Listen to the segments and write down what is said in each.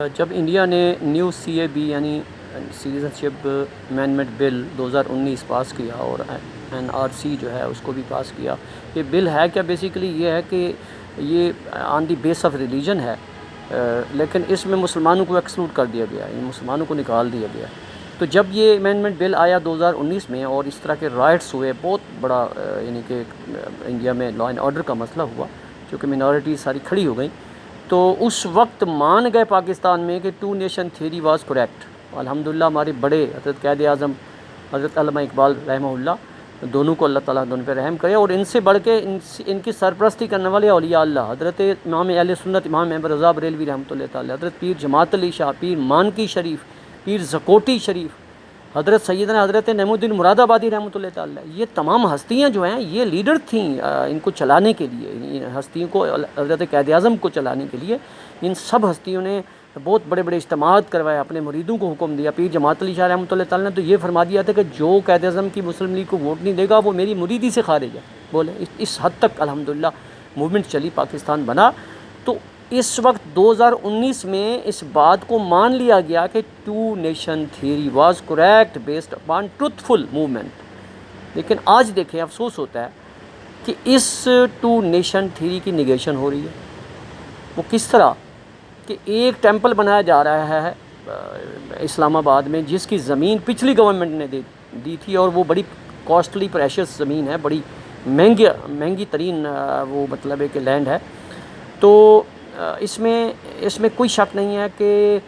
جب انڈیا نے new C a be یعنی سٹیزنشپ امینڈمنٹ بل 2019 پاس کیا اور این آر سی جو ہے اس کو بھی پاس کیا، یہ بل ہے کیا بیسیکلی یہ ہے کہ یہ آن دی بیس آف ریلیجن ہے، لیکن اس میں مسلمانوں کو ایکسکلوڈ کر دیا گیا ہے، یعنی مسلمانوں کو نکال دیا گیا ہے۔ تو جب یہ امینڈمنٹ بل آیا 2019 میں اور اس طرح کے رائٹس ہوئے، بہت بڑا یعنی کہ انڈیا میں لا اینڈ آرڈر کا مسئلہ ہوا، چونکہ منارٹیز ساری کھڑی ہو گئیں، تو اس وقت مان گئے پاکستان میں کہ two nation theory was correct. الحمدللہ ہمارے بڑے حضرت قائد اعظم حضرت علامہ اقبال رحمہ اللہ، دونوں کو اللہ تعالیٰ دونوں پہ رحم کرے، اور ان سے بڑھ کے ان کی سرپرستی کرنے والے اولیاء اللہ حضرت امام اہل سنت امام احمد رضا بریلوی رحمۃ اللہ تعالیٰ، حضرت پیر جماعت علی شاہ، پیر مانکی شریف، پیر زکوٹی شریف، حضرت سیدنا حضرت نعیم الدین مراد آبادی رحمۃ اللہ تعالیٰ، یہ تمام ہستیاں جو ہیں یہ لیڈر تھیں ان کو چلانے کے لیے، ان ہستیوں کو، حضرت قائد اعظم کو چلانے کے لیے ان سب ہستیوں نے بہت بڑے بڑے اجتماعات کروائے، اپنے مریدوں کو حکم دیا۔ پیر جماعت علی شاہ رحمۃ اللہ تعالیٰ نے تو یہ فرما دیا تھا کہ جو قائد اعظم کی مسلم لیگ کو ووٹ نہیں دے گا وہ میری مریدی سے خارج ہے، بولے اس حد تک الحمدللہ موومنٹ چلی، پاکستان بنا۔ تو اس وقت 2019 میں اس بات کو مان لیا گیا کہ two nation theory was correct based upon truthful movement, لیکن آج دیکھیں افسوس ہوتا ہے کہ اس ٹو نیشن تھیوری کی نیگیشن ہو رہی ہے۔ وہ کس طرح کہ ایک ٹیمپل بنایا جا رہا ہے اسلام آباد میں، جس کی زمین پچھلی گورنمنٹ نے دی تھی، اور وہ بڑی کاسٹلی پریشیس زمین ہے، بڑی مہنگی ترین وہ مطلب ہے کہ لینڈ ہے۔ تو اس میں کوئی شک نہیں ہے کہ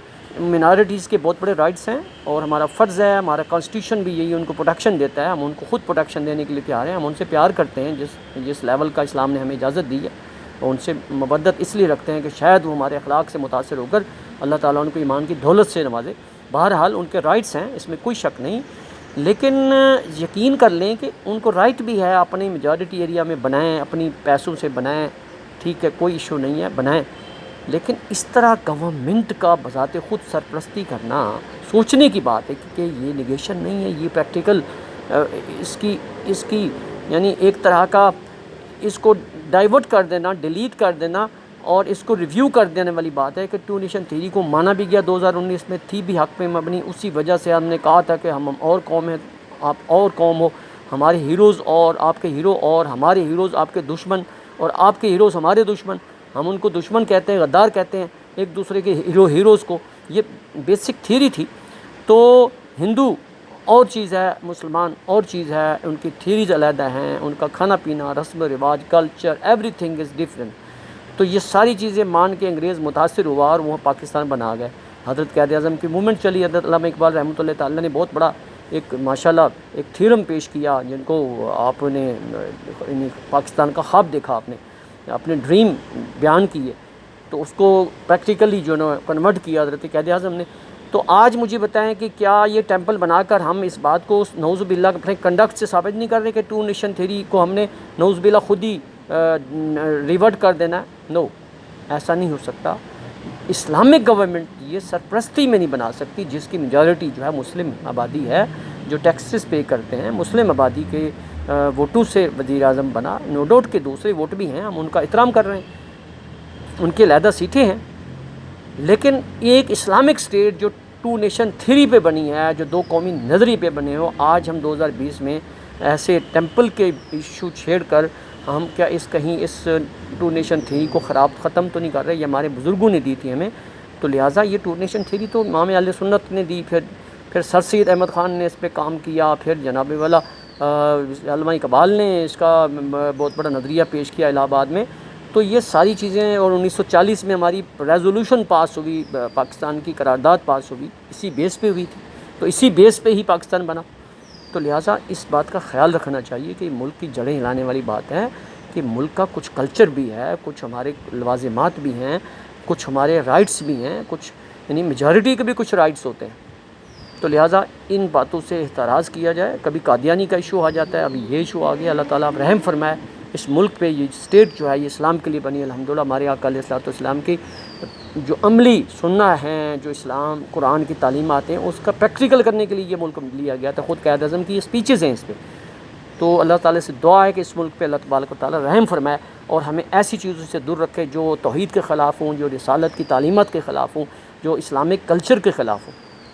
منارٹیز کے بہت بڑے رائٹس ہیں، اور ہمارا فرض ہے، ہمارا کانسٹیٹیوشن بھی یہی ان کو پروٹیکشن دیتا ہے، ہم ان کو خود پروٹیکشن دینے کے لیے تیار ہیں، ہم ان سے پیار کرتے ہیں جس لیول کا اسلام نے ہمیں اجازت دی ہے، اور ان سے مودت اس لیے رکھتے ہیں کہ شاید وہ ہمارے اخلاق سے متاثر ہو کر اللہ تعالیٰ ان کو ایمان کی دولت سے نوازے۔ بہرحال ان کے رائٹس ہیں، اس میں کوئی شک نہیں، لیکن یقین کر لیں کہ ان کو رائٹ بھی ہے اپنی میجارٹی ایریا میں بنائیں، اپنی پیسوں سے بنائیں، ٹھیک ہے، کوئی ایشو نہیں ہے، بنائیں، لیکن اس طرح گورنمنٹ کا بذات خود سرپرستی کرنا سوچنے کی بات ہے کہ یہ نیگیشن نہیں ہے، یہ پریکٹیکل اس کی یعنی ایک طرح کا اس کو ڈائیورٹ کر دینا، ڈیلیٹ کر دینا اور اس کو ریویو کر دینے والی بات ہے کہ ٹو نیشن تھیوری کو مانا بھی گیا 2019 میں، تھی بھی حق پہ مبنی، اسی وجہ سے ہم نے کہا تھا کہ ہم اور قوم ہیں، آپ اور قوم ہو، ہمارے ہیروز اور آپ کے ہیرو، اور ہمارے ہیروز آپ کے دشمن، اور آپ کے ہیروز ہمارے دشمن، ہم ان کو دشمن کہتے ہیں، غدار کہتے ہیں ایک دوسرے کے ہیروز کو، یہ بیسک تھیوری تھی۔ تو ہندو اور چیز ہے، مسلمان اور چیز ہے، ان کی تھیوریز علیحدہ ہیں، ان کا کھانا پینا، رسم و رواج، culture, every thing is different. تو یہ ساری چیزیں مان کے انگریز متاثر ہوا اور وہ پاکستان بنا گئے۔ حضرت قائد اعظم کی موومنٹ چلی، حضرت علامہ اقبال رحمۃ اللہ تعالیٰ نے بہت بڑا ایک ماشاءاللہ ایک تھیورم پیش کیا، جن کو آپ نے پاکستان کا خواب دیکھا، آپ نے اپنے ڈریم بیان کیے، تو اس کو پریکٹیکلی جو نا کنورٹ کیا حضرت قائد اعظم نے۔ تو آج مجھے بتائیں کہ کیا یہ ٹیمپل بنا کر ہم اس بات کو نعوذ باللہ اپنے کنڈکٹ سے ثابت نہیں کر رہے کہ ٹو نیشن تھیوری کو ہم نے نعوذ باللہ خود ہی ریورٹ کر دینا ہے؟ نو، ایسا نہیں ہو سکتا۔ اسلامک گورنمنٹ یہ سرپرستی میں نہیں بنا سکتی جس کی میجارٹی جو ہے مسلم آبادی ہے، جو ٹیکسز پے کرتے ہیں، مسلم آبادی کے ووٹوں سے وزیر اعظم بنا، نو ڈاؤٹ کے دوسرے ووٹ بھی ہیں، ہم ان کا احترام کر رہے ہیں، ان کے علیحدہ سیٹیں ہیں، لیکن ایک اسلامک سٹیٹ جو ٹو نیشن تھیوری پہ بنی ہے، جو دو قومی نظریے پہ بنے ہو، آج ہم 2020 میں ایسے ٹیمپل کے ایشو چھیڑ کر ہم کیا کہیں اس ٹو نیشن تھیوری کو ختم تو نہیں کر رہے؟ یہ ہمارے بزرگوں نے دی تھی ہمیں، تو لہٰذا یہ ٹو نیشن تھیوری تو امام اہل سنت نے دی، پھر سر سید احمد خان نے اس پہ کام کیا، پھر جناب والا علامہ اقبال نے اس کا بہت بڑا نظریہ پیش کیا الہ آباد میں۔ تو یہ ساری چیزیں، اور 1940 میں ہماری ریزولوشن پاس ہوئی، پاکستان کی قرارداد پاس ہوئی، اسی بیس پہ ہوئی تھی، تو اسی بیس پہ ہی پاکستان بنا۔ تو لہٰذا اس بات کا خیال رکھنا چاہیے کہ ملک کی جڑیں ہلانے والی بات ہے کہ ملک کا کچھ کلچر بھی ہے، کچھ ہمارے لوازمات بھی ہیں، کچھ ہمارے رائٹس بھی ہیں، کچھ یعنی میجارٹی کے بھی کچھ رائٹس ہوتے ہیں۔ تو لہٰذا ان باتوں سے احتراز کیا جائے۔ کبھی قادیانی کا ایشو آ جاتا ہے، ابھی یہ ایشو آ گیا، اللہ تعالیٰ اب رحم فرمائے اس ملک پہ، یہ اسٹیٹ جو ہے یہ اسلام کے لیے بنی، الحمدللہ ہمارے آقا علیہ الصلوۃ والسلام کی جو عملی سنہ ہیں، جو اسلام قرآن کی تعلیمات ہیں، اس کا پریکٹیکل کرنے کے لیے یہ ملک لیا گیا تھا۔ خود قائد اعظم کی اسپیچز ہیں اس پہ، تو اللہ تعالیٰ سے دعا ہے کہ اس ملک پہ اللہ تبارک و تعالیٰ رحم فرمائے اور ہمیں ایسی چیزوں سے دور رکھے جو توحید کے خلاف ہوں، جو رسالت کی تعلیمات کے خلاف ہوں، جو اسلامک کلچر کے خلاف ہو.